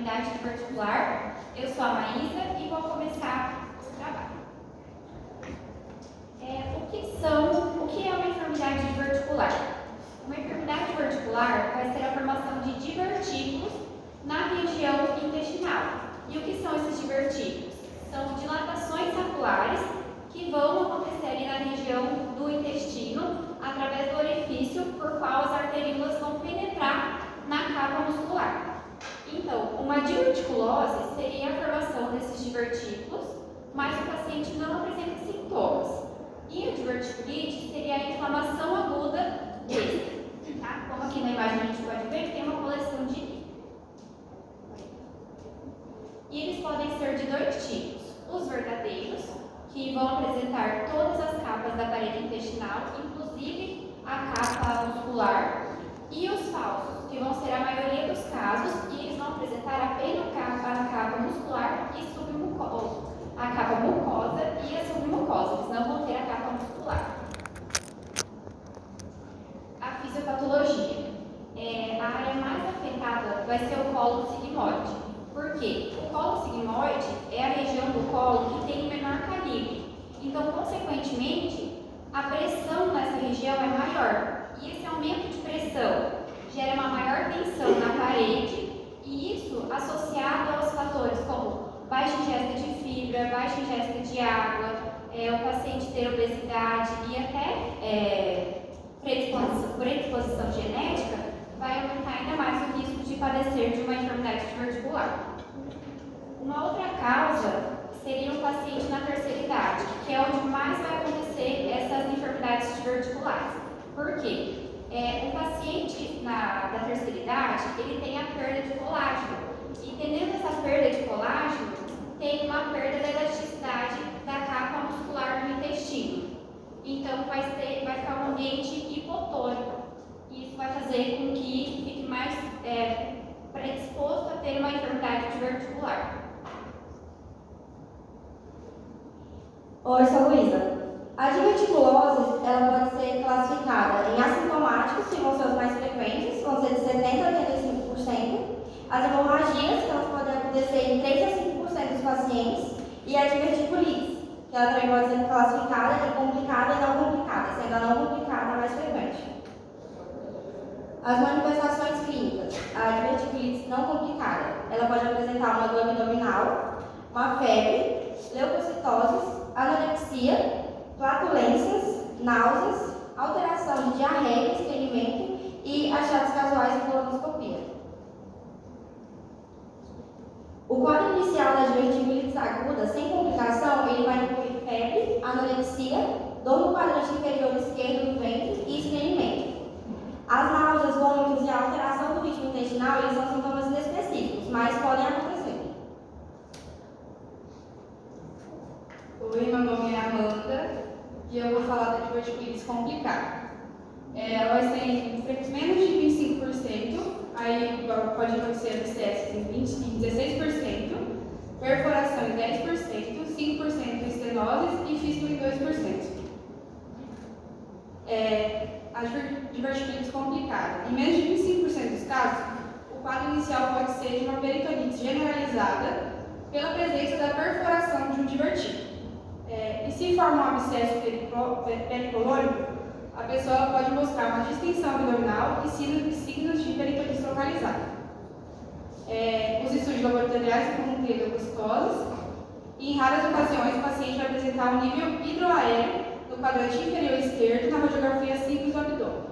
enfermidade diverticular. Eu sou a Maísa e vou começar o trabalho. O que é uma enfermidade diverticular? Uma enfermidade diverticular vai ser a formação de divertículos na região intestinal. E o que são esses divertículos? São dilatações saculares que vão acontecer na região do intestino através do orifício por qual as arteríolas vão penetrar na capa muscular. Então, uma diverticulose seria a formação desses divertículos, mas o paciente não apresenta sintomas. E a diverticulite seria a inflamação aguda dele. Tá? Como aqui na imagem a gente pode ver, tem uma coleção de líquido. E eles podem ser de dois tipos: os verdadeiros, que vão apresentar todas as capas da parede intestinal, inclusive a capa muscular, e os falsos, que vão ser a maioria dos casos, e eles vão apresentar apenas a capa muscular e submucosa, a capa mucosa e a submucosa, eles não vão ter a capa muscular. A fisiopatologia. A área mais afetada vai ser o colo sigmoide. Por quê? O colo sigmoide é a região do colo que tem o menor calibre. Então, consequentemente, a pressão nessa região é maior. E esse aumento de pressão gera uma maior tensão na parede, e isso associado aos fatores como baixa ingesta de fibra, baixa ingesta de água, o paciente ter obesidade e até predisposição genética, vai aumentar ainda mais o risco de padecer de uma enfermidade diverticular. Uma outra causa seria um paciente na terceira idade, que é onde mais vai acontecer essas enfermidades diverticulares. Por quê? Um paciente da terceira idade, ele tem a perda de colágeno. E tendo essa perda de colágeno, tem uma perda da elasticidade da capa muscular do intestino. Então, vai ficar um ambiente hipotônico. E isso vai fazer com que fique mais predisposto a ter uma enfermidade diverticular. Oi, sou Luísa. A diverticulose, ela pode ser classificada em assintomáticos, que vão ser os mais frequentes, vão ser de 70% a 85%. As hemorragias, que elas podem acontecer em 3 a 5% dos pacientes. E a diverticulite, que ela também pode ser classificada em complicada e não complicada, sendo a não complicada a mais frequente. As manifestações clínicas. A diverticulite não complicada, ela pode apresentar uma dor abdominal, uma febre, leucocitoses, anorexia, flatulências, náuseas, alteração de diarreia, estranhamento e achados casuais em colonoscopia. O quadro inicial da diverticulite aguda, sem complicação, ele vai incluir febre, anorexia, dor no quadrante inferior esquerdo do ventre e estranhamento. As náuseas, vômitos e a alteração do ritmo intestinal, eles são sintomas inespecíficos, mas podem acontecer. Oi, meu nome é Amanda e eu vou falar da diverticulite complicada. Ela vai ser em menos de 25%, aí pode acontecer abscessos em 16%, perfuração em 10%, 5% estenoses e fístula em 2%. A diverticulite complicada. Em menos de 25% dos casos, o quadro inicial pode ser de uma peritonite generalizada pela presença da perfuração de um divertículo. E se forma um abscesso pericolônico, a pessoa pode mostrar uma distensão abdominal e signos de peritonite localizada. Os estudos laboratoriais vão ter leucocitoses e, em raras ocasiões, o paciente vai apresentar um nível hidroaéreo no quadrante inferior esquerdo na radiografia simples do abdômen.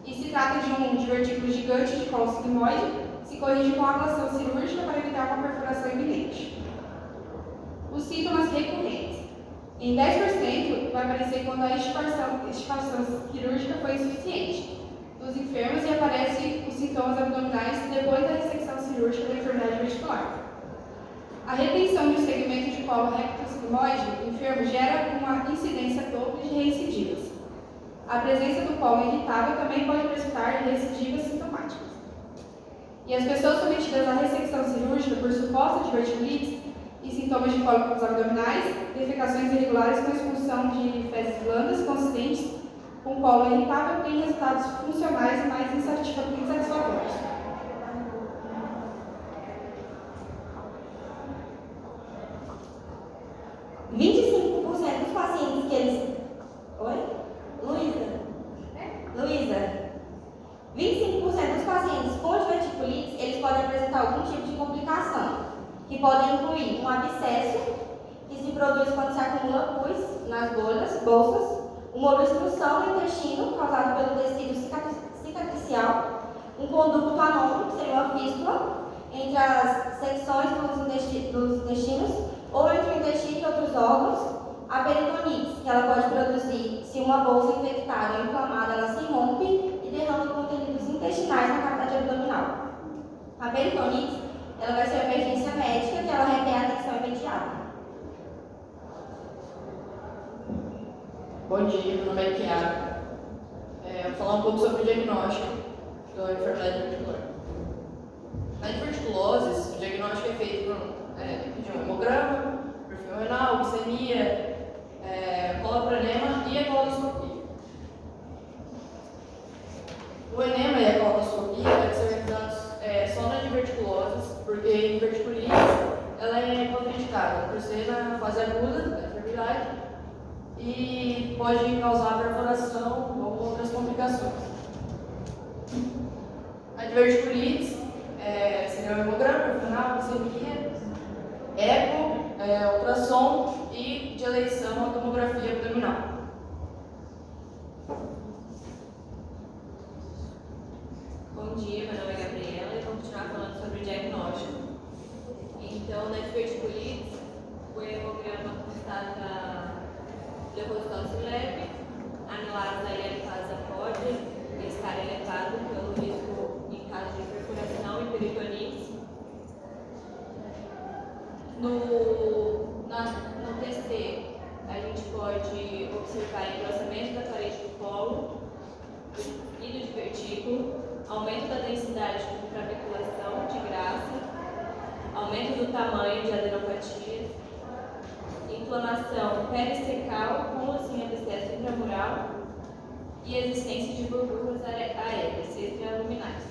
E se trata de um divertículo gigante de colo sigmoide, se corrige com ablação cirúrgica para evitar uma perfuração iminente. Os sintomas recorrentes. Em 10% vai aparecer quando a extirpação cirúrgica foi insuficiente nos enfermos e aparecem os sintomas abdominais depois da ressecção cirúrgica da enfermidade vestibular. A retenção de um segmento de colo recto-sigmoide enfermo gera uma incidência dupla de recidivas. A presença do colo irritável também pode resultar em recidivas sintomáticas. E as pessoas submetidas à ressecção cirúrgica por suposta diverticulite e sintomas de cólicos abdominais, defecações irregulares com expulsão de fezes blandas consistentes com colo irritável têm resultados funcionais mais insatisfatórios. apresentar algum tipo de complicação, que podem incluir um abscesso, que se produz quando se acumula pus nas bolsas, uma obstrução no intestino causada pelo tecido cicatricial, um conduto anômalo, que seria uma fístula, entre as secções dos intestinos, ou entre o intestino e outros órgãos, a peritonite, que ela pode produzir se uma bolsa infectada ou inflamada ela se rompe e derrama conteúdos intestinais na cavidade abdominal. A peritonite ela vai ser uma emergência médica que ela requer atenção imediata. Bom dia, meu nome é Tiago. Vou falar um pouco sobre o diagnóstico da enfermidade diverticular. Na diverticulose, o diagnóstico é feito por um hemograma, perfil renal, glicemia, coloprenema e a coloscopia. O enema e a coloscopia devem ser realizados só na diverticulose, porque a diverticulite ela é contraindicada por ser na fase aguda da enfermidade e pode causar perfuração ou outras complicações. A diverticulite seria o hemograma, perfil renal, glicemia, eco, ultrassom e de eleição a tomografia abdominal. Bom dia, meu nome é Gabriela e vou continuar falando sobre o diagnóstico. Então, na diverticulite, o hemograma constata leucocitose leve, amilases elevada pode estar elevado pelo risco em caso de perfuração e peritonite. No TC, a gente pode observar engrossamento da parede do colo e do divertículo, aumento da densidade com trabeculação de graça, aumento do tamanho de adenopatias, inflamação pericecal com ou sem abscesso intramural e existência de burbujas aéreas extraluminais.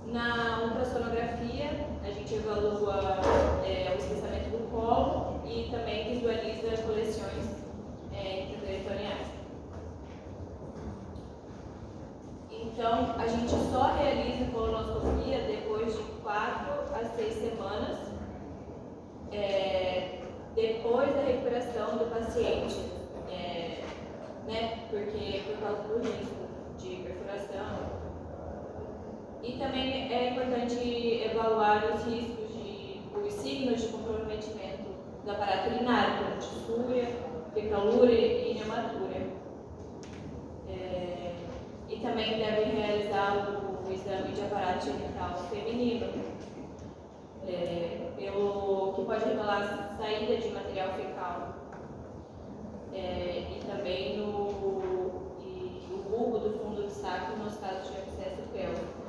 Na ultrassonografia, a gente evalua o espessamento do colo e também visualiza coleções intraperitoneais. Então, a gente só realiza colonoscopia depois de 4 a 6 semanas, depois da recuperação do paciente, porque por causa do risco de perfuração. E também é importante evaluar os riscos os signos de comprometimento do aparato urinário, como tissúria, fecalúria e hematúria. E também deve realizar o exame de aparato genital feminino, pelo que pode revelar saída de material fecal. E também o bulbo do fundo do saco nos casos de abscesso pélvico.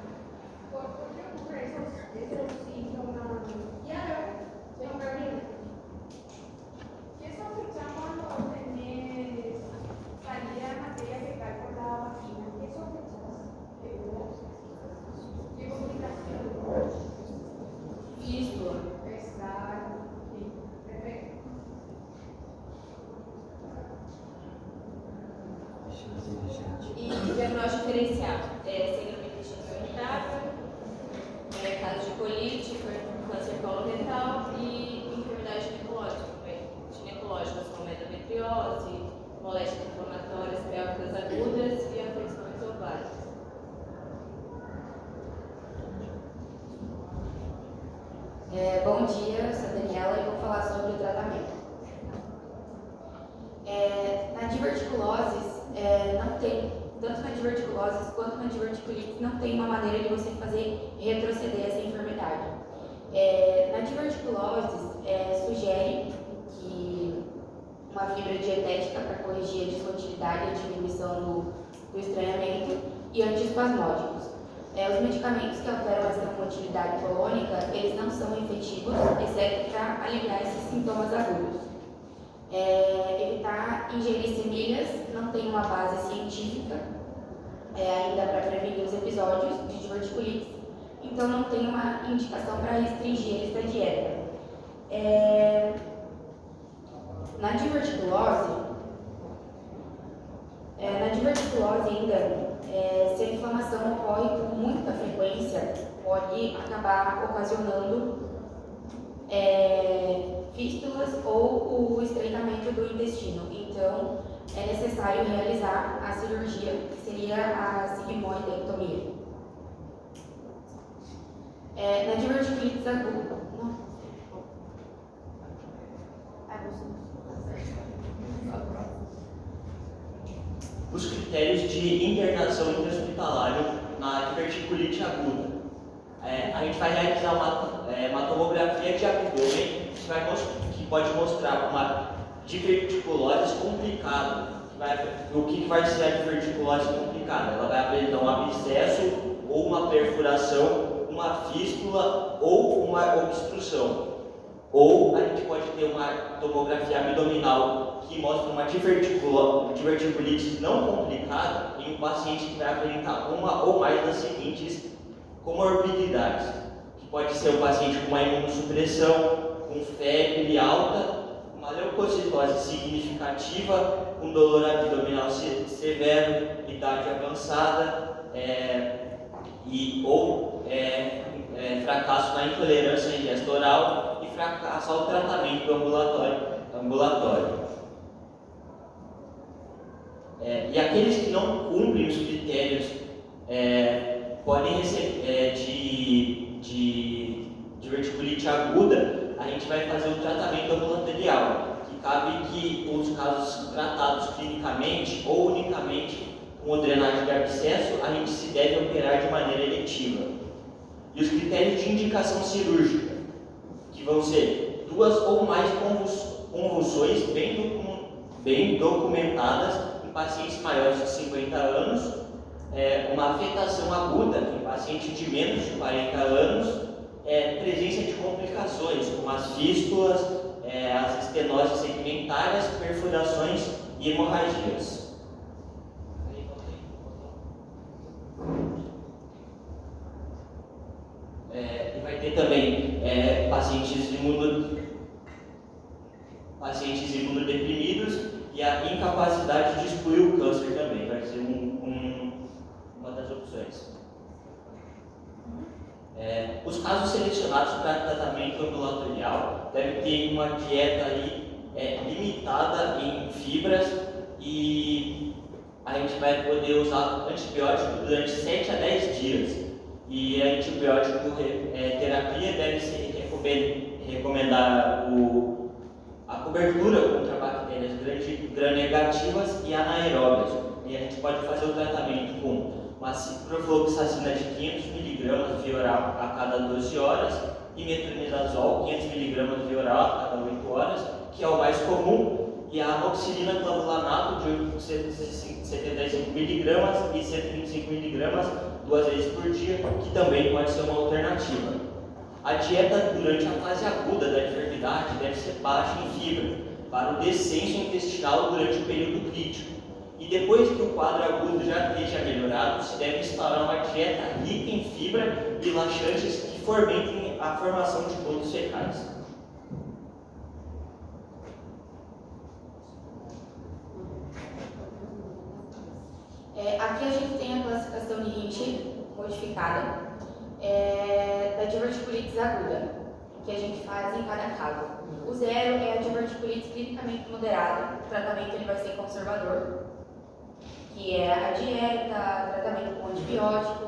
¿Qué sospechamos cuando tenés salida de materia fecal por la vagina? ¿Qué sospechas? ¿Qué complicación? Fístula. Exacto. Sí, perfecto. E diagnóstico diferencial, síndrome de intestino irritável, caso de colite, câncer coloretal e enfermidades ginecológicas como endometriose, moléstias inflamatórias pélvicas agudas e afecções ovárias. Bom dia, eu sou a Daniela e vou falar sobre o tratamento. Na diverticulose, não tem, tanto na diverticulose quanto na diverticulite, não tem uma maneira de você fazer retroceder essa enfermidade. Na diverticulose, sugere que uma fibra dietética para corrigir a desmotilidade e a diminuição do estranhamento e antiespasmódicos. Os medicamentos que alteram essa motilidade colônica, eles não são efetivos, exceto para aliviar esses sintomas agudos. Evitar ingerir semilhas não tem uma base científica ainda para prevenir os episódios de diverticulite, então não tem uma indicação para restringir eles da dieta. Na diverticulose ainda, se a inflamação ocorre com muita frequência, pode acabar ocasionando fístulas ou o estreitamento do intestino. Então, é necessário realizar a cirurgia, que seria a sigmoidectomia. Na diverticulites aguda. Os critérios de internação intra-hospitalar na diverticulite aguda. A gente vai realizar uma tomografia de abdômen que pode mostrar uma diverticulose complicada. O que vai ser a diverticulose complicada? Ela vai apresentar um abscesso ou uma perfuração, uma fístula ou uma obstrução. Ou a gente pode ter uma tomografia abdominal que mostra uma diverticulite não complicada em um paciente que vai apresentar uma ou mais das seguintes comorbidades, que pode ser um paciente com uma imunossupressão, com febre alta, uma leucocitose significativa, com dor abdominal severo, idade avançada, fracasso na intolerância à ingesta oral e fracasso ao tratamento ambulatório. E aqueles que não cumprem os critérios podem receber de diverticulite aguda, a gente vai fazer o tratamento ambulatorial, que cabe que os casos tratados clinicamente ou unicamente com drenagem de abscesso, a gente se deve operar de maneira eletiva. E os critérios de indicação cirúrgica, que vão ser 2 ou mais convulsões bem documentadas em pacientes maiores de 50 anos, uma afetação aguda em paciente de menos de 40 anos, presença de complicações como as fístulas, as estenoses segmentárias, perfurações e hemorragias. E vai ter também pacientes imunodeprimidos e a incapacidade de excluir o câncer também, vai ser uma das opções. Os casos selecionados para tratamento ambulatorial devem ter uma dieta limitada em fibras e a gente vai poder usar antibiótico durante 7 a 10 dias. E a antibiótico terapia deve ser recomendar a cobertura contra bactérias gram-negativas e anaeróbias. E a gente pode fazer o tratamento com uma ciprofloxacina de 500 mg via oral a cada 12 horas e metronidazol 500 mg via oral a cada 8 horas, que é o mais comum, e a amoxicilina clavulanato de 875 mg e 125 mg 2 vezes por dia, que também pode ser uma alternativa. A dieta durante a fase aguda da enfermidade deve ser baixa em fibra, para o descenso intestinal durante o período crítico. E depois que o quadro agudo já esteja melhorado, se deve instaurar uma dieta rica em fibra e laxantes que fomentem a formação de bolos fecais. Aqui a gente tem a classificação de Hinch modificada da diverticulite aguda, que a gente faz em cada caso. O 0 é a diverticulite clinicamente moderada, o tratamento ele vai ser conservador, que é a dieta, tratamento com antibiótico.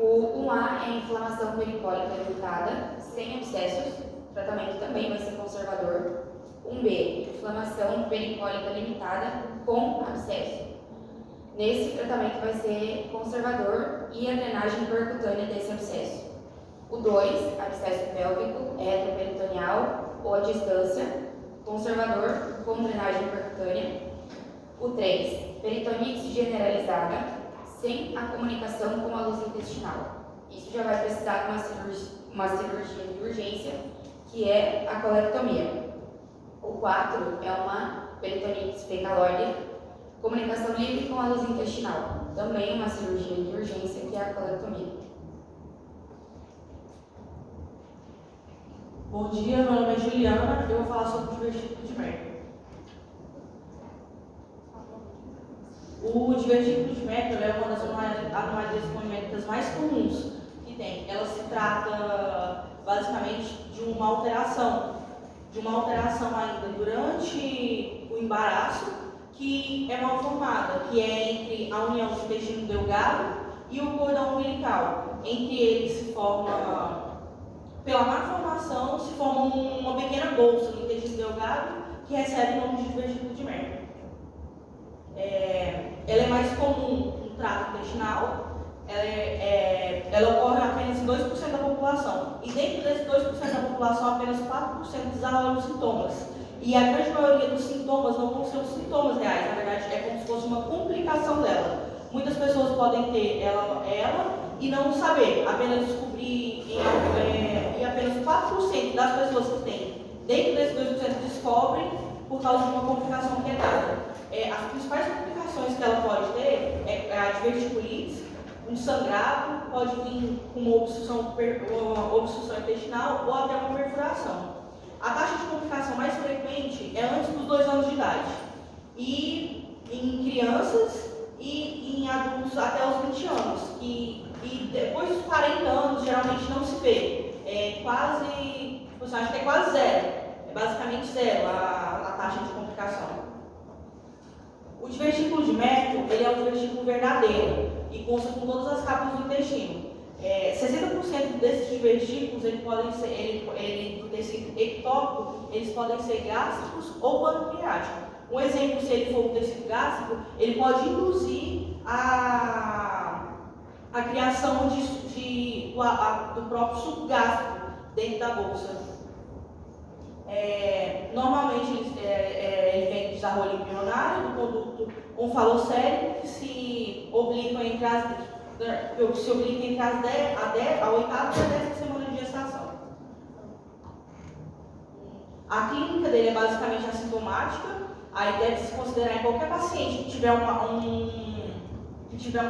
O 1A é a inflamação pericólica limitada, sem abscessos, o tratamento também vai ser conservador. 1B, inflamação pericólica limitada com abscesso. Nesse tratamento vai ser conservador e a drenagem percutânea desse abscesso. O 2, abscesso pélvico, retroperitoneal ou à distância, conservador com drenagem percutânea. O 3, peritonite generalizada, sem a comunicação com a luz intestinal. Isso já vai precisar de uma cirurgia de urgência, que é a colectomia. O 4 é uma peritonite fecalóide, comunicação livre com a luz intestinal, também uma cirurgia de urgência, que é a colectomia. Bom dia, meu nome é Juliana e eu vou falar sobre o divertículo de Merkel. O divertículo de Merkel é uma das anomalias congênitas mais comuns, que que tem. Ela se trata basicamente de uma alteração ainda durante o embaraço, que é mal formada, que é entre a união do intestino delgado e o cordão umbilical. Entre eles se forma, pela malformação, se forma uma pequena bolsa no intestino delgado que recebe o nome de divertículo de Merkel. Ela é mais comum no trato intestinal, ela ocorre apenas em 2% da população. E dentro desses 2% da população, apenas 4% desenvolvem os sintomas. E a grande maioria dos sintomas não vão ser os sintomas reais, na verdade, é como se fosse uma complicação dela. Muitas pessoas podem ter ela e não saber, apenas descobrir, e apenas 4% das pessoas que têm dentro desses 2% descobrem por causa de uma complicação que é dada. As principais complicações que ela pode ter é a diverticulite, um sangrado, pode vir com uma obstrução intestinal ou até uma perfuração. A taxa de complicação mais frequente é antes dos 2 anos de idade, e em crianças e em adultos até os 20 anos. E depois dos 40 anos, geralmente não se vê. Acho que é quase zero. É basicamente zero a taxa de complicação. O divertículo de Merkel, ele é um divertículo verdadeiro e consta com todas as capas do intestino. 60% desses divertículos, do tecido ectópico, eles podem ser gástricos ou pancreáticos. Um exemplo, se ele for do tecido gástrico, ele pode induzir a criação do próprio suco gástrico dentro da bolsa. Normalmente ele vem do desarrollo embrionário, do conduto onfalocélico, que se obliga entre a 8ª e a 10ª semana de gestação. A clínica dele é basicamente assintomática, aí deve se considerar em qualquer paciente que tiver um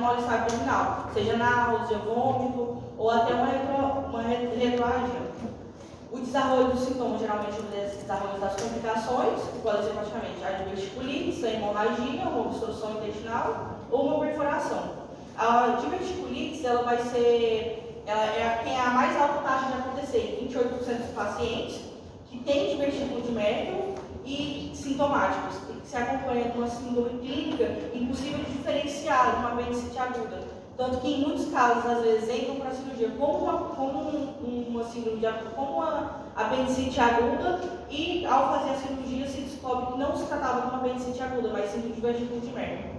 mal-estar abdominal, seja náusea, vômito ou até uma retroagia. O desenvolvimento dos sintomas geralmente obedece ao desenvolvimento das complicações, que podem ser praticamente a diverticulite, a hemorragia, uma obstrução intestinal ou uma perfuração. A diverticulite, ela tem a mais alta taxa de acontecer em 28% dos pacientes que têm divertículo de Merkel e sintomáticos, que se acompanha de uma síndrome clínica impossível de diferenciar de uma apendicite aguda. Tanto que em muitos casos, às vezes, entram para a cirurgia como uma apendicite aguda, e ao fazer a cirurgia se descobre que não se tratava de uma apendicite aguda, mas sim de divertículo de Merkel.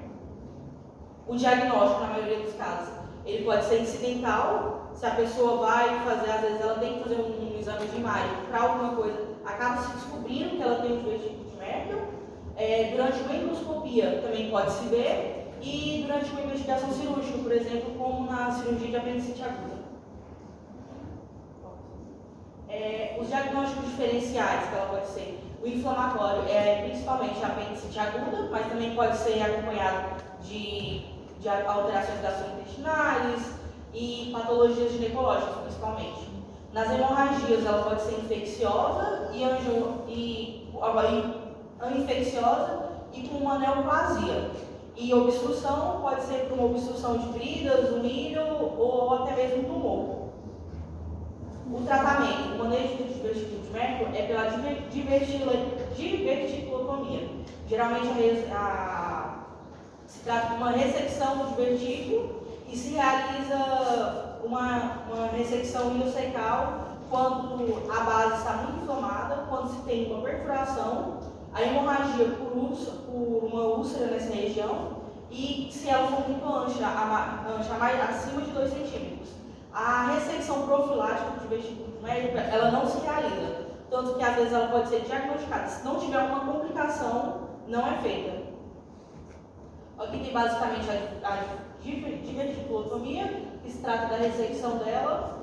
O diagnóstico, na maioria dos casos, ele pode ser incidental. Se a pessoa vai fazer, às vezes ela tem que fazer um exame de imagem para alguma coisa, acaba se descobrindo que ela tem um divertículo de Merkel. Durante uma endoscopia também pode se ver, e durante uma investigação cirúrgica, por exemplo, como na cirurgia de apendicite aguda. Os diagnósticos diferenciais que ela pode ser: o inflamatório principalmente a apendicite aguda, mas também pode ser acompanhado de alterações gastrointestinais e patologias ginecológicas, principalmente. Nas hemorragias, ela pode ser infecciosa e com uma neoplasia. E obstrução pode ser por uma obstrução de bridas, um milho ou até mesmo um tumor. O tratamento, o manejo do divertículo de Merkel é pela diverticulotomia. Geralmente se trata de uma ressecção do divertículo e se realiza uma ressecção ileocecal quando a base está muito inflamada, quando se tem uma perfuração, a hemorragia por uma úlcera nessa região, e se ela for muito ancha mais acima de 2 centímetros. A ressecção profilática do divertículo de Merkel, ela não se realiza, tanto que às vezes ela pode ser diagnosticada. Se não tiver uma complicação, não é feita. Aqui tem basicamente a diverticulotomia, que se trata da ressecção dela,